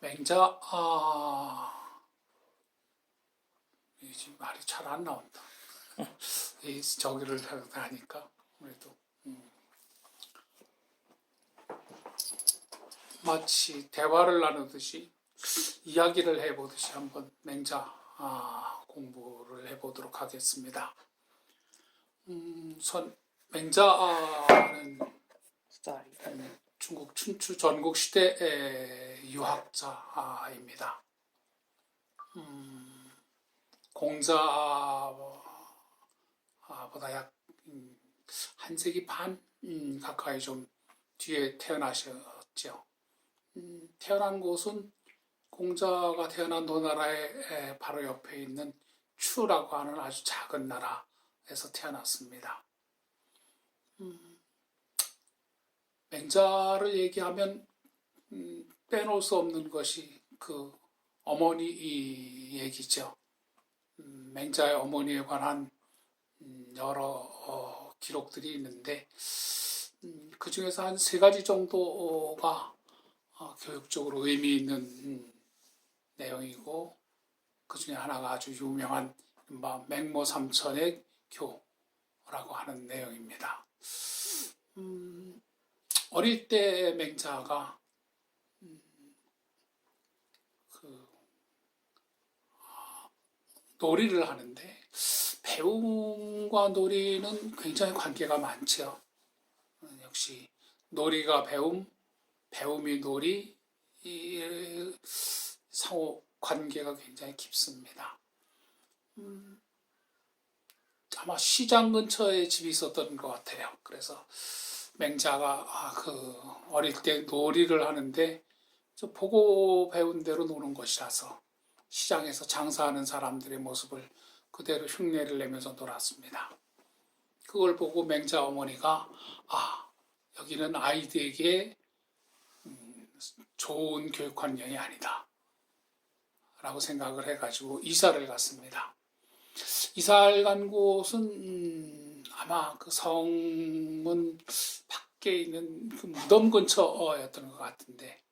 맹자, 이제 말이 잘 안 나온다. 이 저기를 하니까 그래도 마치 대화를 나누듯이 이야기를 해보듯이 한번 맹자 공부를 해보도록 하겠습니다. 맹자는 중국 춘추 전국시대의 유학자입니다. 공자보다 약 한 세기 반 가까이 좀 뒤에 태어나셨죠. 태어난 곳은 공자가 태어난 노나라의 바로 옆에 있는 추라고 하는 아주 작은 나라에서 태어났습니다. 맹자를 얘기하면 빼놓을 수 없는 것이 그 어머니 이 얘기죠. 맹자의 어머니에 관한 여러 기록들이 있는데 그 중에서 한 세 가지 정도가 교육적으로 의미 있는 내용이고 그 중에 하나가 아주 유명한 맹모삼천의 교라고 하는 내용입니다. 어릴 때 맹자가 놀이를 하는데 배움과 놀이는 굉장히 관계가 많죠. 역시 놀이가 배움, 배움이 놀이, 상호 관계가 굉장히 깊습니다. 아마 시장 근처에 집이 있었던 것 같아요. 그래서 맹자가 어릴 때 놀이를 하는데 보고 배운 대로 노는 것이라서 시장에서 장사하는 사람들의 모습을 그대로 흉내를 내면서 놀았습니다. 그걸 보고 맹자 어머니가 여기는 아이들에게 좋은 교육 환경이 아니다 라고 생각을 해가지고 이사를 갔습니다. 이사를 간 곳은 아마 그 성문 밖에 있는 그 무덤 근처였던 것 같은데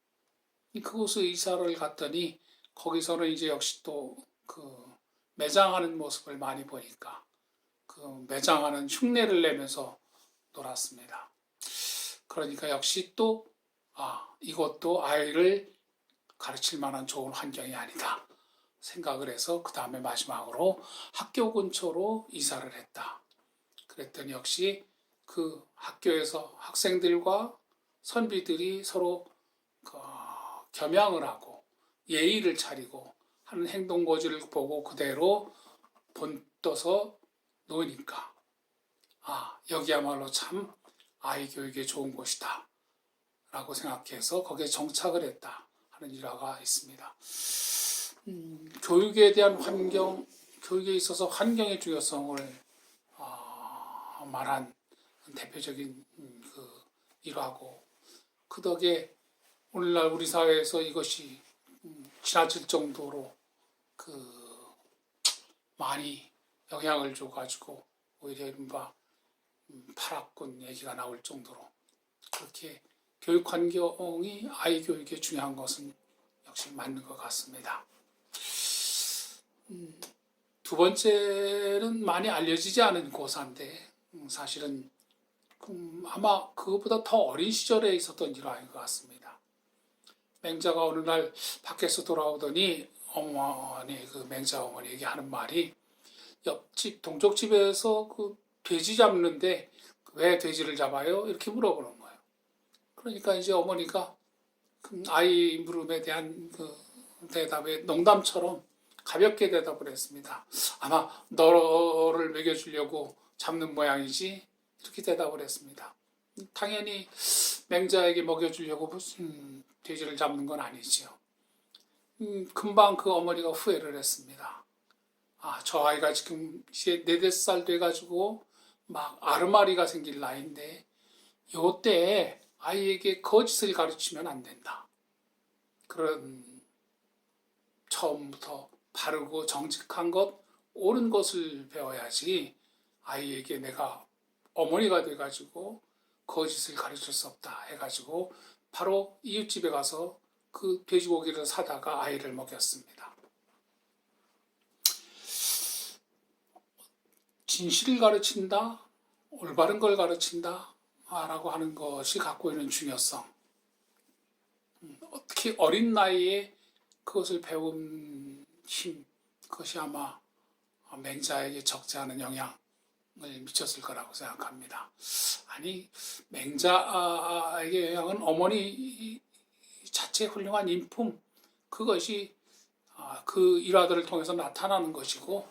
그곳에 이사를 갔더니 거기서는 이제 역시 또 그 매장하는 모습을 많이 보니까 그 매장하는 흉내를 내면서 놀았습니다. 그러니까 역시 또 이것도 아이를 가르칠 만한 좋은 환경이 아니다 생각을 해서 그 다음에 마지막으로 학교 근처로 이사를 했다. 그랬더니 역시 그 학교에서 학생들과 선비들이 서로 겸양을 하고 예의를 차리고 하는 행동 거지를 보고 그대로 본떠서 노니까 여기야말로 참 아이 교육에 좋은 곳이다 라고 생각해서 거기에 정착을 했다 하는 일화가 있습니다. 교육에 대한 환경, 교육에 있어서 환경의 중요성을 말한 대표적인 그 일화고 그 덕에 오늘날 우리 사회에서 이것이 지나칠 정도로 많이 영향을 줘가지고 오히려 이른바 파락군 얘기가 나올 정도로 그렇게 교육 환경이 아이 교육에 중요한 것은 역시 맞는 것 같습니다. 두 번째는 많이 알려지지 않은 고사인데 사실은 아마 그것보다 더 어린 시절에 있었던 일화인 것 같습니다. 맹자가 어느 날 밖에서 돌아오더니 어머니 그 맹자 어머니에게 하는 말이 옆집 동쪽집에서 그 돼지 잡는데 왜 돼지를 잡아요? 이렇게 물어보는 거예요. 그러니까 이제 어머니가 아이 물음에 대한 그 대답에 농담처럼 가볍게 대답을 했습니다. 아마 너를 먹여주려고 잡는 모양이지 이렇게 대답을 했습니다. 당연히 맹자에게 먹여주려고 무슨 돼지를 잡는 건 아니지요. 금방 그 어머니가 후회를 했습니다. 저 아이가 지금 이제 4-5살 돼가지고 막 아르마리가 생길 나이인데 요때 아이에게 거짓을 가르치면 안 된다. 그런 처음부터 바르고 정직한 것, 옳은 것을 배워야지 아이에게 내가 어머니가 돼가지고 거짓을 가르칠 수 없다 해가지고 바로 이웃집에 가서 그 돼지고기를 사다가 아이를 먹였습니다. 진실을 가르친다, 올바른 걸 가르친다 라고 하는 것이 갖고 있는 중요성. 특히 어린 나이에 그것을 배운 힘, 그것이 아마 맹자에게 적지 않은 영향을 미쳤을 거라고 생각합니다. 아니, 맹자에게 영향은 어머니 자체의 훌륭한 인품, 그것이 그 일화들을 통해서 나타나는 것이고,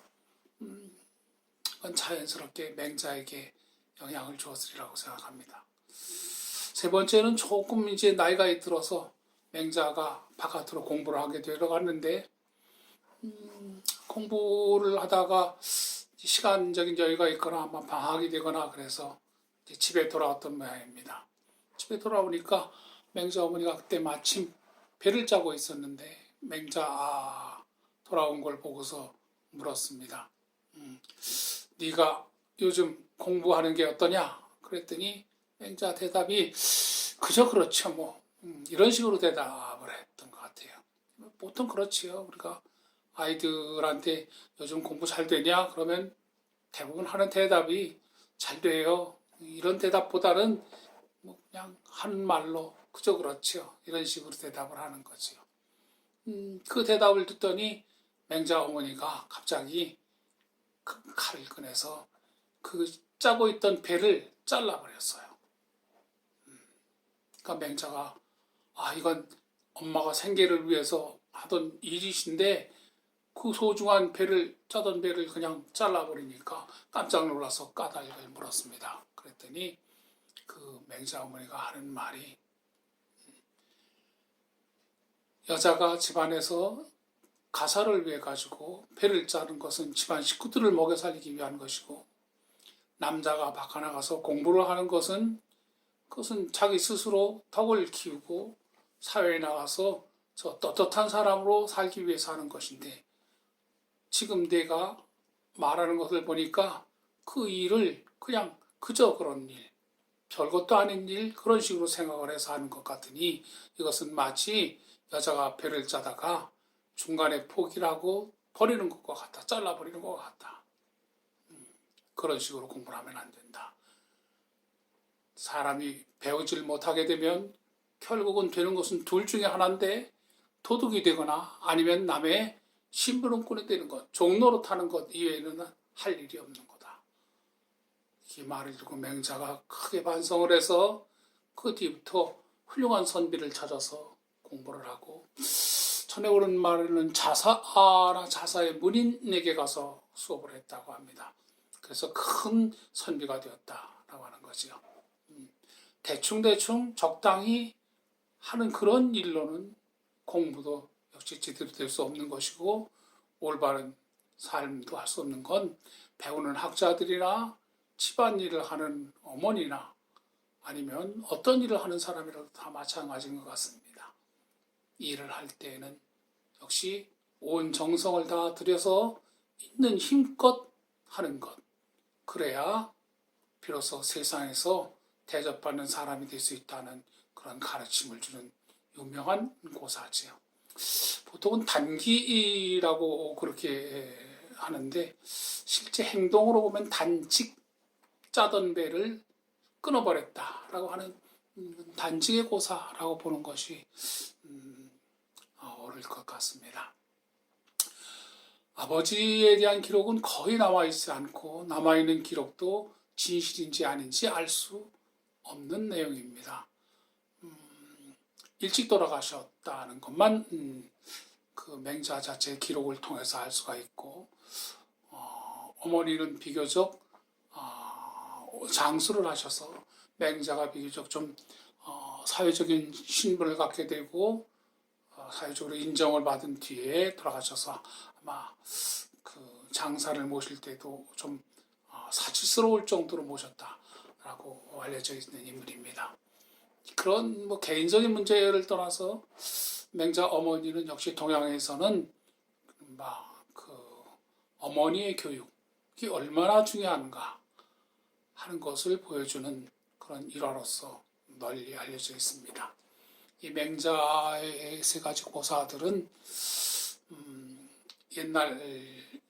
그건 자연스럽게 맹자에게 영향을 주었으리라고 생각합니다. 세 번째는 조금 이제 나이가 들어서 맹자가 바깥으로 공부를 하게 들어갔는데, 공부를 하다가 시간적인 여유가 있거나 아마 방학이 되거나 그래서 집에 돌아왔던 모양입니다. 집에 돌아오니까 맹자 어머니가 그때 마침 배를 짜고 있었는데 맹자 돌아온 걸 보고서 물었습니다. 네가 요즘 공부하는 게 어떠냐? 그랬더니 맹자 대답이 그저 그렇죠 뭐 이런 식으로 대답을 했던 것 같아요. 보통 그렇지요. 우리가 아이들한테 요즘 공부 잘 되냐? 그러면 대부분 하는 대답이 잘 돼요. 이런 대답보다는 뭐 그냥 하는 말로 그저 그렇죠. 이런 식으로 대답을 하는 거죠. 그 대답을 듣더니 맹자 어머니가 갑자기 그 칼을 꺼내서 그 짜고 있던 배를 잘라버렸어요. 그러니까 맹자가 이건 엄마가 생계를 위해서 하던 일이신데 그 소중한 배를 짜던 배를 그냥 잘라버리니까 깜짝 놀라서 까닭을 물었습니다. 그랬더니 그 맹자 어머니가 하는 말이 여자가 집안에서 가사를 위해 가지고 배를 짜는 것은 집안 식구들을 먹여 살리기 위한 것이고 남자가 밖에 나가서 공부를 하는 것은 그것은 자기 스스로 덕을 키우고 사회에 나가서 저 떳떳한 사람으로 살기 위해서 하는 것인데 지금 내가 말하는 것을 보니까 그 일을 그냥 그저 그런 일, 별것도 아닌 일 그런 식으로 생각을 해서 하는 것 같으니 이것은 마치 여자가 배를 짜다가 중간에 포기를 하고 버리는 것과 같다. 잘라버리는 것 같다. 그런 식으로 공부를 하면 안 된다. 사람이 배우질 못하게 되면 결국은 되는 것은 둘 중에 하나인데 도둑이 되거나 아니면 남의 심부름꾼이 되는 것, 종로로 타는 것 이외에는 할 일이 없는 거다. 이 말을 듣고 맹자가 크게 반성을 해서 그 뒤부터 훌륭한 선비를 찾아서 공부를 하고 전에 오른 말에는 자사나 자사의 문인에게 가서 수업을 했다고 합니다. 그래서 큰 선비가 되었다라고 하는 거죠. 대충대충 적당히 하는 그런 일로는 공부도 역시 제대로 될 수 없는 것이고 올바른 삶도 할 수 없는 건 배우는 학자들이나 집안일을 하는 어머니나 아니면 어떤 일을 하는 사람이라도 다 마찬가지인 것 같습니다. 일을 할 때에는 역시 온 정성을 다 들여서 있는 힘껏 하는 것. 그래야 비로소 세상에서 대접받는 사람이 될 수 있다는 그런 가르침을 주는 유명한 고사지요. 보통은 단기라고 그렇게 하는데 실제 행동으로 보면 단직 짜던 배를 끊어버렸다라고 하는 단직의 고사라고 보는 것이 옳을 것 같습니다. 아버지에 대한 기록은 거의 남아있지 않고 남아있는 기록도 진실인지 아닌지 알 수 없는 내용입니다. 일찍 돌아가셨다는 것만 그 맹자 자체의 기록을 통해서 알 수가 있고 어머니는 비교적 장수를 하셔서 맹자가 비교적 좀 사회적인 신분을 갖게 되고 사회적으로 인정을 받은 뒤에 돌아가셔서 아마 그 장사를 모실 때도 좀 사치스러울 정도로 모셨다라고 알려져 있는 인물입니다. 그런 뭐 개인적인 문제를 떠나서 맹자 어머니는 역시 동양에서는 그 어머니의 교육이 얼마나 중요한가 하는 것을 보여주는 그런 일화로서 널리 알려져 있습니다. 이 맹자의 세 가지 고사들은 옛날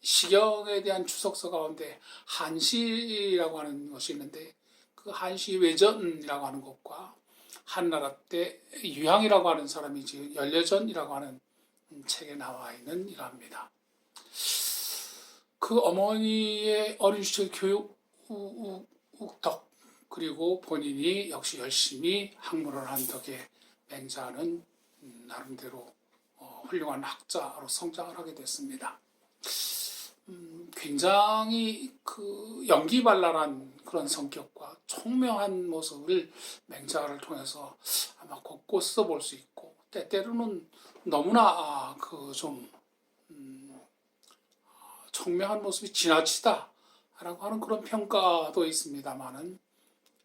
시경에 대한 추석서 가운데 한시라고 하는 것이 있는데 그 한시 외전이라고 하는 것과 한나라 때 유향이라고 하는 사람이 지금 열려전이라고 하는 책에 나와 있는 일화입니다. 그 어머니의 어린 시절 교육 덕 그리고 본인이 역시 열심히 학문을 한 덕에 맹자는 나름대로 훌륭한 학자로 성장을 하게 됐습니다. 굉장히 그 연기발랄한 그런 성격과 총명한 모습을 맹자를 통해서 아마 곳곳에서 볼 수 있고 때때로는 너무나 좀 총명한 모습이 지나치다라고 하는 그런 평가도 있습니다만은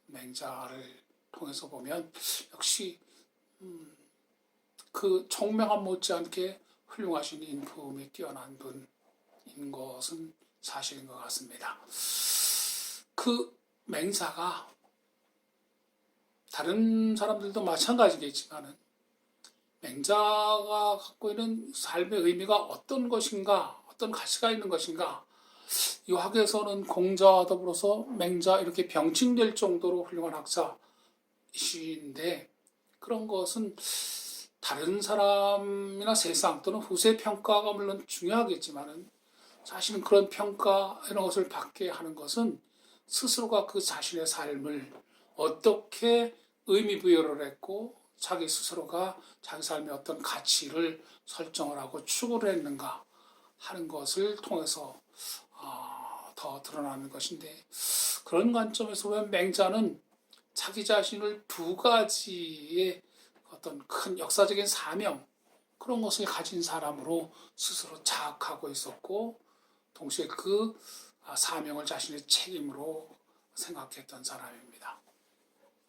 맹자를 통해서 보면 역시 그 총명함 못지않게 훌륭하신 인품이 뛰어난 분인 것은 사실인 것 같습니다. 그 맹자가 다른 사람들도 마찬가지겠지만은 맹자가 갖고 있는 삶의 의미가 어떤 것인가, 어떤 가치가 있는 것인가, 이 학에서는 공자와 더불어서 맹자 이렇게 병칭될 정도로 훌륭한 학자이신데 그런 것은 다른 사람이나 세상 또는 후세 평가가 물론 중요하겠지만은 사실은 그런 평가 이런 것을 받게 하는 것은 스스로가 그 자신의 삶을 어떻게 의미 부여를 했고 자기 스스로가 자기 삶의 어떤 가치를 설정을 하고 추구를 했는가 하는 것을 통해서 더 드러나는 것인데 그런 관점에서 보면 맹자는 자기 자신을 두 가지의 어떤 큰 역사적인 사명 그런 것을 가진 사람으로 스스로 자각하고 있었고 동시에 그 사명을 자신의 책임으로 생각했던 사람입니다.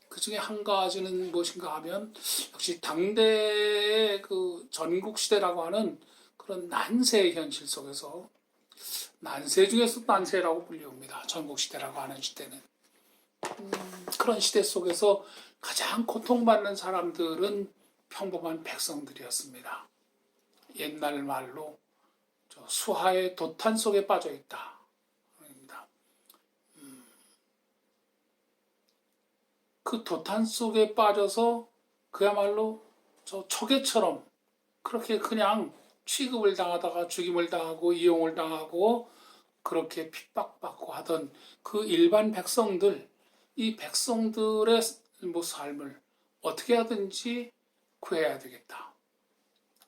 그 중에 한 가지는 무엇인가 하면 역시 당대의 그 전국시대라고 하는 그런 난세의 현실 속에서 난세 중에서 난세라고 불리웁니다. 전국시대라고 하는 시대는. 그런 시대 속에서 가장 고통받는 사람들은 평범한 백성들이었습니다. 옛날 말로 수하의 도탄 속에 빠져 있다. 그 도탄 속에 빠져서 그야말로 저 초계처럼 그렇게 그냥 취급을 당하다가 죽임을 당하고 이용을 당하고 그렇게 핍박받고 하던 그 일반 백성들, 이 백성들의 삶을 어떻게 하든지 구해야 되겠다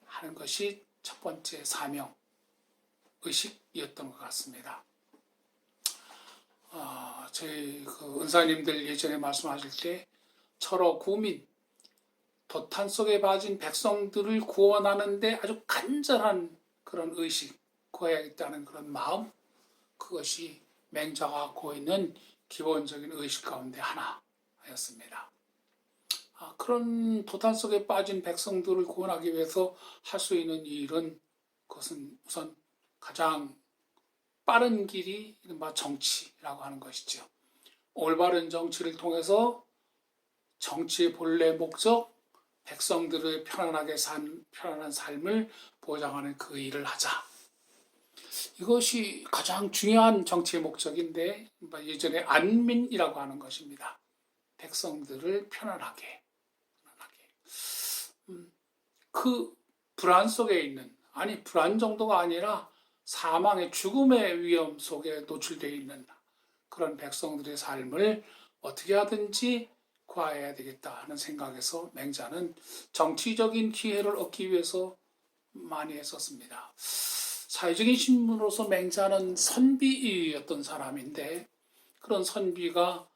하는 것이 첫 번째 사명 의식이었던 것 같습니다. 저희 그 은사님들 예전에 말씀하실 때 철어 구민 도탄 속에 빠진 백성들을 구원하는데 아주 간절한 그런 의식, 구해야겠다는 그런 마음, 그것이 맹자가 갖고 있는 기본적인 의식 가운데 하나였습니다. 그런 도탄 속에 빠진 백성들을 구원하기 위해서 할 수 있는 일은 그것은 우선 가장 빠른 길이 이른바 정치라고 하는 것이죠. 올바른 정치를 통해서 정치의 본래 목적, 백성들의 편안한 삶을 보장하는 그 일을 하자. 이것이 가장 중요한 정치의 목적인데 예전에 안민이라고 하는 것입니다. 백성들을 편안하게. 그 불안 속에 있는, 아니 불안 정도가 아니라 사망의 죽음의 위험 속에 노출되어 있는 그런 백성들의 삶을 어떻게 하든지 구해야 되겠다 하는 생각에서 맹자는 정치적인 기회를 얻기 위해서 많이 했었습니다. 사회적인 신분으로서 맹자는 선비였던 사람인데 그런 선비가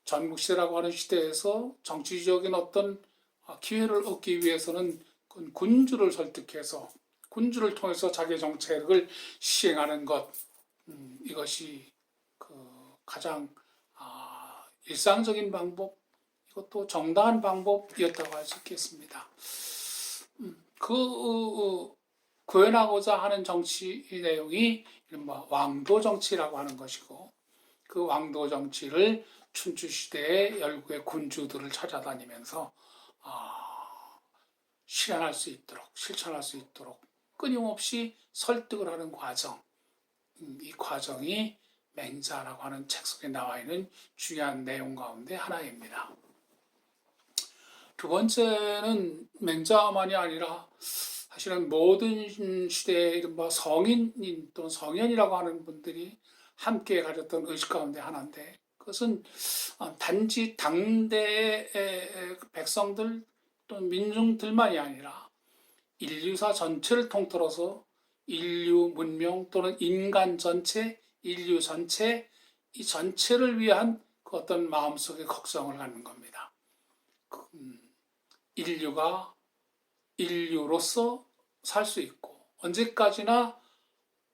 전국시대라고 하는 시대에서 정치적인 어떤 기회를 얻기 위해서는 군주를 설득해서 군주를 통해서 자기 정책을 시행하는 것, 이것이 그 가장 일상적인 방법, 이것도 정당한 방법이었다고 할 수 있겠습니다. 구현하고자 하는 정치 내용이 이른바 왕도 정치라고 하는 것이고 그 왕도 정치를 춘추 시대의 열국의 군주들을 찾아다니면서 실현할 수 있도록, 실천할 수 있도록 끊임없이 설득을 하는 과정, 이 과정이 맹자라고 하는 책 속에 나와 있는 중요한 내용 가운데 하나입니다. 두 번째는 맹자만이 아니라 사실은 모든 시대의 이른바 성인인 또는 성현이라고 하는 분들이 함께 가졌던 의식 가운데 하나인데, 그것은 단지 당대의 백성들 또는 민중들만이 아니라 인류사 전체를 통틀어서 인류 문명 또는 인간 전체, 인류 전체, 이 전체를 위한 그 어떤 마음속의 걱정을 갖는 겁니다. 인류가 인류로서 살 수 있고 언제까지나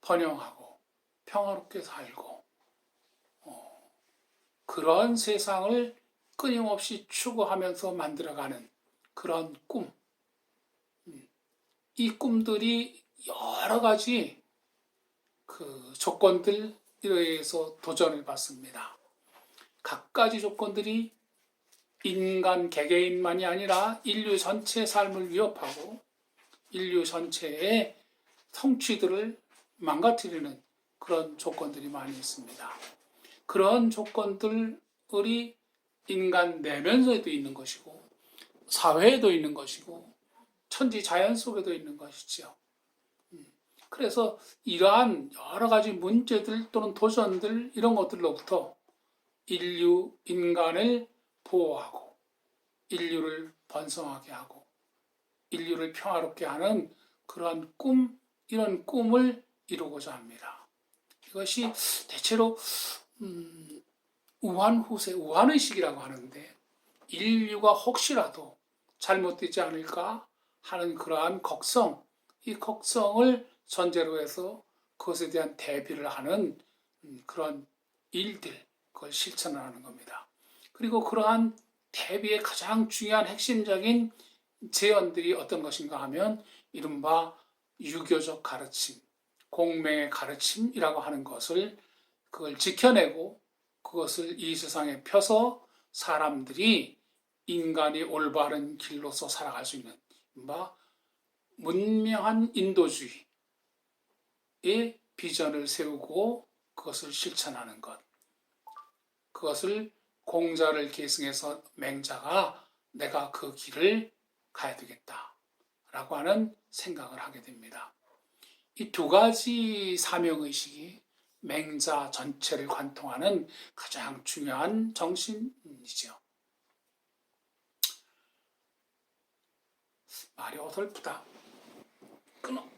번영하고 평화롭게 살고 그런 세상을 끊임없이 추구하면서 만들어가는 그런 꿈. 이 꿈들이 여러 가지 그 조건들에 의해서 도전을 받습니다. 각가지 조건들이 인간 개개인만이 아니라 인류 전체의 삶을 위협하고 인류 전체의 성취들을 망가뜨리는 그런 조건들이 많이 있습니다. 그런 조건들이 인간 내면에도 있는 것이고 사회에도 있는 것이고 천지 자연 속에도 있는 것이죠. 그래서 이러한 여러 가지 문제들 또는 도전들 이런 것들로부터 인간을 보호하고 인류를 번성하게 하고 인류를 평화롭게 하는 그러한 꿈, 이런 꿈을 이루고자 합니다. 이것이 대체로 우환후세, 우환의식이라고 하는데 인류가 혹시라도 잘못되지 않을까 하는 그러한 걱정, 이 걱정을 전제로 해서 그것에 대한 대비를 하는 그런 일들, 그걸 실천하는 겁니다. 그리고 그러한 대비의 가장 중요한 핵심적인 제언들이 어떤 것인가 하면 이른바 유교적 가르침, 공맹의 가르침이라고 하는 것을 그걸 지켜내고 그것을 이 세상에 펴서 사람들이 인간이 올바른 길로서 살아갈 수 있는 이른바 문명한 인도주의의 비전을 세우고 그것을 실천하는 것. 그것을 공자를 계승해서 맹자가 내가 그 길을 가야 되겠다라고 하는 생각을 하게 됩니다. 이 두 가지 사명의식이 맹자 전체를 관통하는 가장 중요한 정신이죠. 말이 어설프다. 끊어.